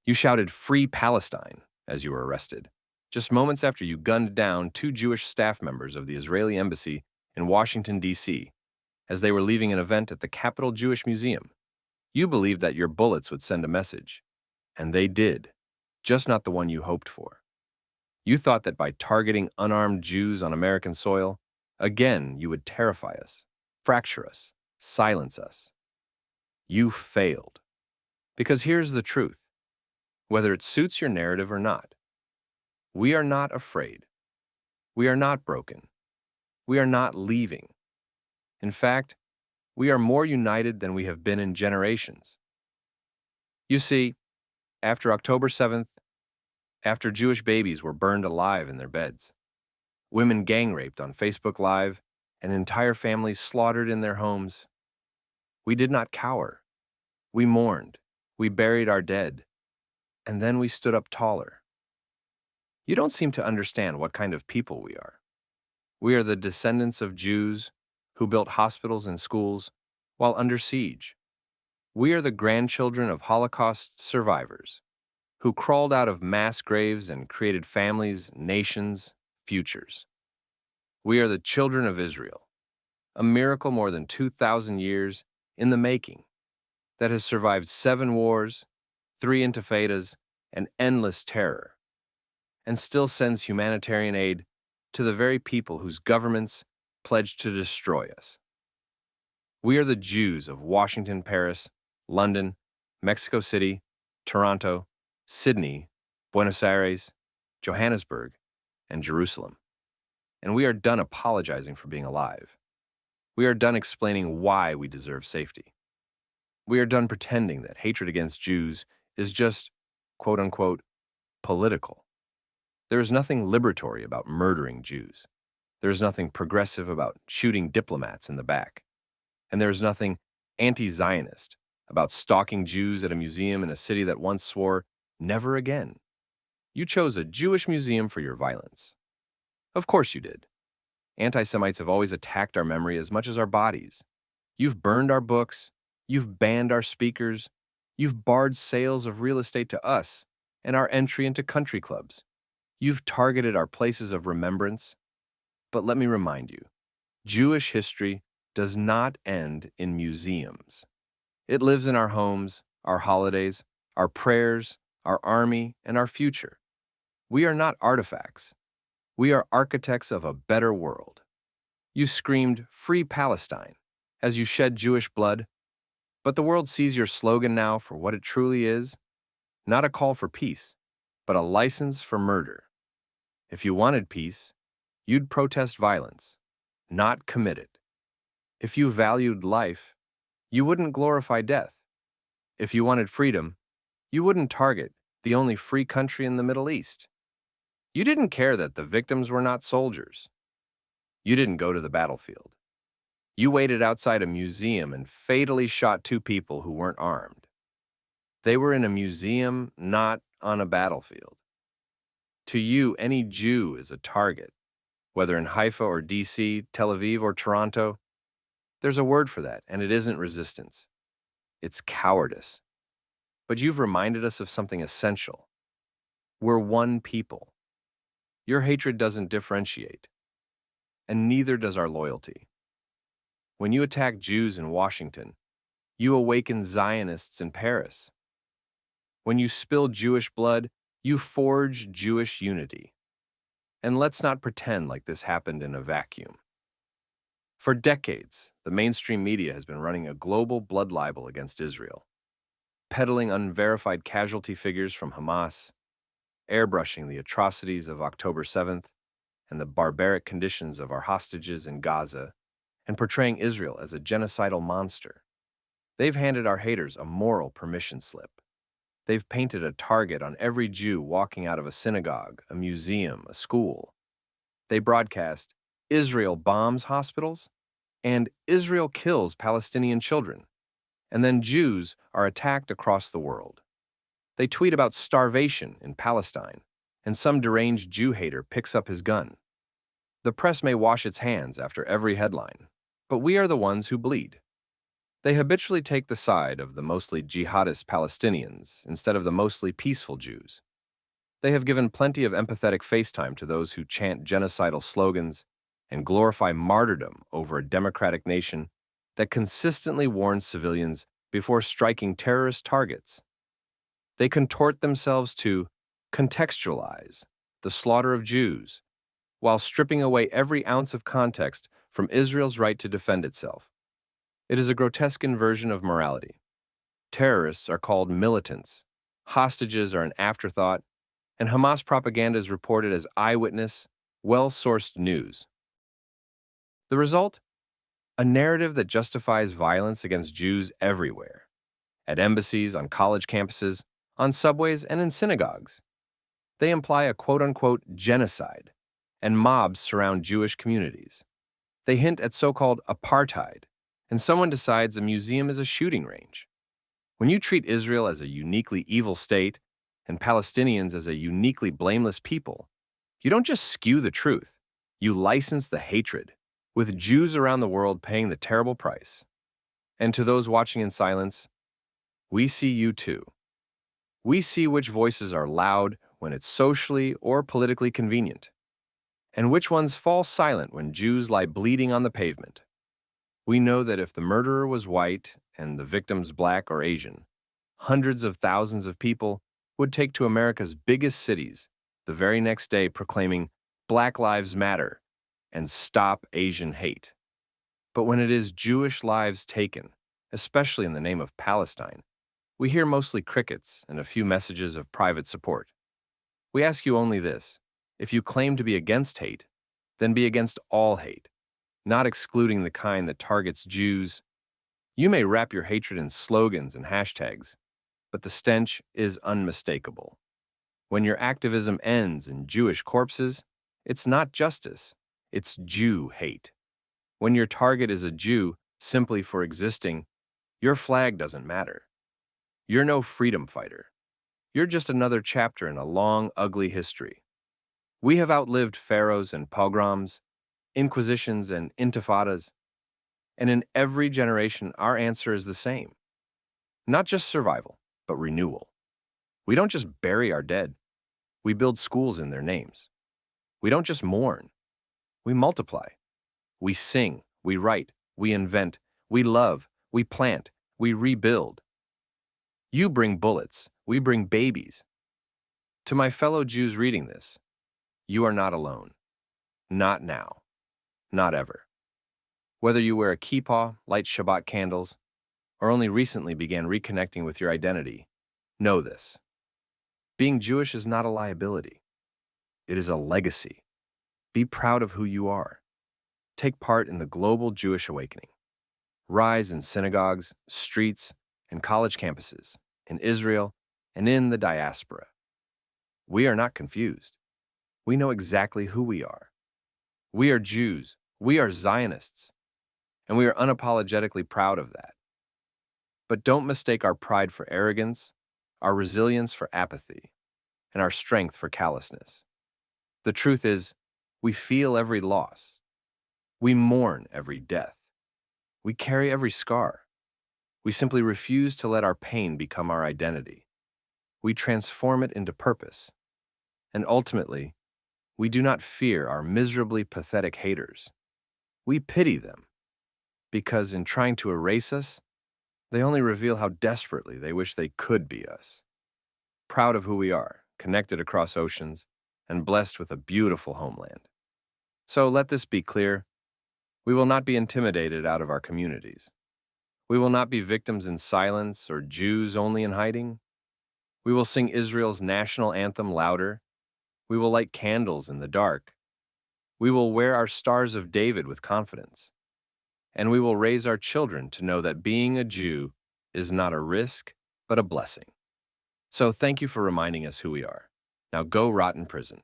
You shouted, "Free Palestine," as you were arrested, just moments after you gunned down two Jewish staff members of the Israeli embassy in Washington, D.C., as they were leaving an event at the Capitol Jewish Museum. You believed that your bullets would send a message, and they did, just not the one you hoped for. You thought that by targeting unarmed Jews on American soil, again you would terrify us, fracture us, silence us. You failed. Because here's the truth. Whether it suits your narrative or not, we are not afraid. We are not broken. We are not leaving. In fact, we are more united than we have been in generations. You see, after October 7th, after Jewish babies were burned alive in their beds, women gang raped on Facebook Live, and entire families slaughtered in their homes, we did not cower. We mourned. We buried our dead. And then we stood up taller. You don't seem to understand what kind of people we are. We are the descendants of Jews who built hospitals and schools while under siege. We are the grandchildren of Holocaust survivors who crawled out of mass graves and created families, nations, futures. We are the children of Israel, a miracle more than 2,000 years in the making that has survived 7 wars, 3 intifadas, and endless terror, and still sends humanitarian aid to the very people whose governments pledged to destroy us. We are the Jews of Washington, Paris, London, Mexico City, Toronto, Sydney, Buenos Aires, Johannesburg, and Jerusalem. And we are done apologizing for being alive. We are done explaining why we deserve safety. We are done pretending that hatred against Jews is just, quote-unquote, political. There is nothing liberatory about murdering Jews. There is nothing progressive about shooting diplomats in the back. And there is nothing anti-Zionist about stalking Jews at a museum in a city that once swore, never again. You chose a Jewish museum for your violence. Of course you did. Anti-Semites have always attacked our memory as much as our bodies. You've burned our books. You've banned our speakers. You've barred sales of real estate to us and our entry into country clubs. You've targeted our places of remembrance. But let me remind you, Jewish history does not end in museums. It lives in our homes, our holidays, our prayers, our army, and our future. We are not artifacts. We are architects of a better world. You screamed, "Free Palestine," as you shed Jewish blood, but the world sees your slogan now for what it truly is, not a call for peace, but a license for murder. If you wanted peace, you'd protest violence, not commit it. If you valued life, you wouldn't glorify death. If you wanted freedom, you wouldn't target the only free country in the Middle East. You didn't care that the victims were not soldiers. You didn't go to the battlefield. You waited outside a museum and fatally shot 2 people who weren't armed. They were in a museum, not on a battlefield. To you, any Jew is a target, whether in Haifa or DC, Tel Aviv or Toronto. There's a word for that, and it isn't resistance. It's cowardice. But you've reminded us of something essential. We're one people. Your hatred doesn't differentiate, and neither does our loyalty. When you attack Jews in Washington, you awaken Zionists in Paris. When you spill Jewish blood, you forge Jewish unity. And let's not pretend like this happened in a vacuum. For decades, the mainstream media has been running a global blood libel against Israel, peddling unverified casualty figures from Hamas, airbrushing the atrocities of October 7th and the barbaric conditions of our hostages in Gaza, and portraying Israel as a genocidal monster. They've handed our haters a moral permission slip. They've painted a target on every Jew walking out of a synagogue, a museum, a school. They broadcast, "Israel bombs hospitals," and "Israel kills Palestinian children," and then Jews are attacked across the world. They tweet about starvation in Palestine, and some deranged Jew hater picks up his gun. The press may wash its hands after every headline, but we are the ones who bleed. They habitually take the side of the mostly jihadist Palestinians instead of the mostly peaceful Jews. They have given plenty of empathetic FaceTime to those who chant genocidal slogans and glorify martyrdom over a democratic nation that consistently warns civilians before striking terrorist targets. They contort themselves to contextualize the slaughter of Jews while stripping away every ounce of context from Israel's right to defend itself. It is a grotesque inversion of morality. Terrorists are called militants, hostages are an afterthought, and Hamas propaganda is reported as eyewitness, well-sourced news. The result? A narrative that justifies violence against Jews everywhere, at embassies, on college campuses, on subways, and in synagogues. They imply a quote-unquote genocide, and mobs surround Jewish communities. They hint at so-called apartheid, and someone decides a museum is a shooting range. When you treat Israel as a uniquely evil state and Palestinians as a uniquely blameless people, you don't just skew the truth, you license the hatred, with Jews around the world paying the terrible price. And to those watching in silence, we see you too. We see which voices are loud when it's socially or politically convenient, and which ones fall silent when Jews lie bleeding on the pavement. We know that if the murderer was white and the victims black or Asian, hundreds of thousands of people would take to America's biggest cities the very next day proclaiming Black Lives Matter and Stop Asian Hate. But when it is Jewish lives taken, especially in the name of Palestine, we hear mostly crickets and a few messages of private support. We ask you only this: if you claim to be against hate, then be against all hate, not excluding the kind that targets Jews. You may wrap your hatred in slogans and hashtags, but the stench is unmistakable. When your activism ends in Jewish corpses, it's not justice, it's Jew hate. When your target is a Jew simply for existing, your flag doesn't matter. You're no freedom fighter. You're just another chapter in a long, ugly history. We have outlived pharaohs and pogroms, inquisitions and intifadas, and in every generation our answer is the same. Not just survival, but renewal. We don't just bury our dead, we build schools in their names. We don't just mourn, we multiply. We sing, we write, we invent, we love, we plant, we rebuild. You bring bullets, we bring babies. To my fellow Jews reading this, you are not alone. Not now. Not ever. Whether you wear a kippah, light Shabbat candles, or only recently began reconnecting with your identity, know this: being Jewish is not a liability. It is a legacy. Be proud of who you are. Take part in the global Jewish awakening. Rise in synagogues, streets, and college campuses, in Israel, and in the diaspora. We are not confused. We know exactly who we are. We are Jews. We are Zionists. And we are unapologetically proud of that. But don't mistake our pride for arrogance, our resilience for apathy, and our strength for callousness. The truth is, we feel every loss. We mourn every death. We carry every scar. We simply refuse to let our pain become our identity. We transform it into purpose. And ultimately, we do not fear our miserably pathetic haters. We pity them, because in trying to erase us, they only reveal how desperately they wish they could be us. Proud of who we are, connected across oceans, and blessed with a beautiful homeland. So let this be clear: we will not be intimidated out of our communities. We will not be victims in silence or Jews only in hiding. We will sing Israel's national anthem louder. We will light candles in the dark. We will wear our stars of David with confidence. And we will raise our children to know that being a Jew is not a risk, but a blessing. So thank you for reminding us who we are. Now go rot in prison.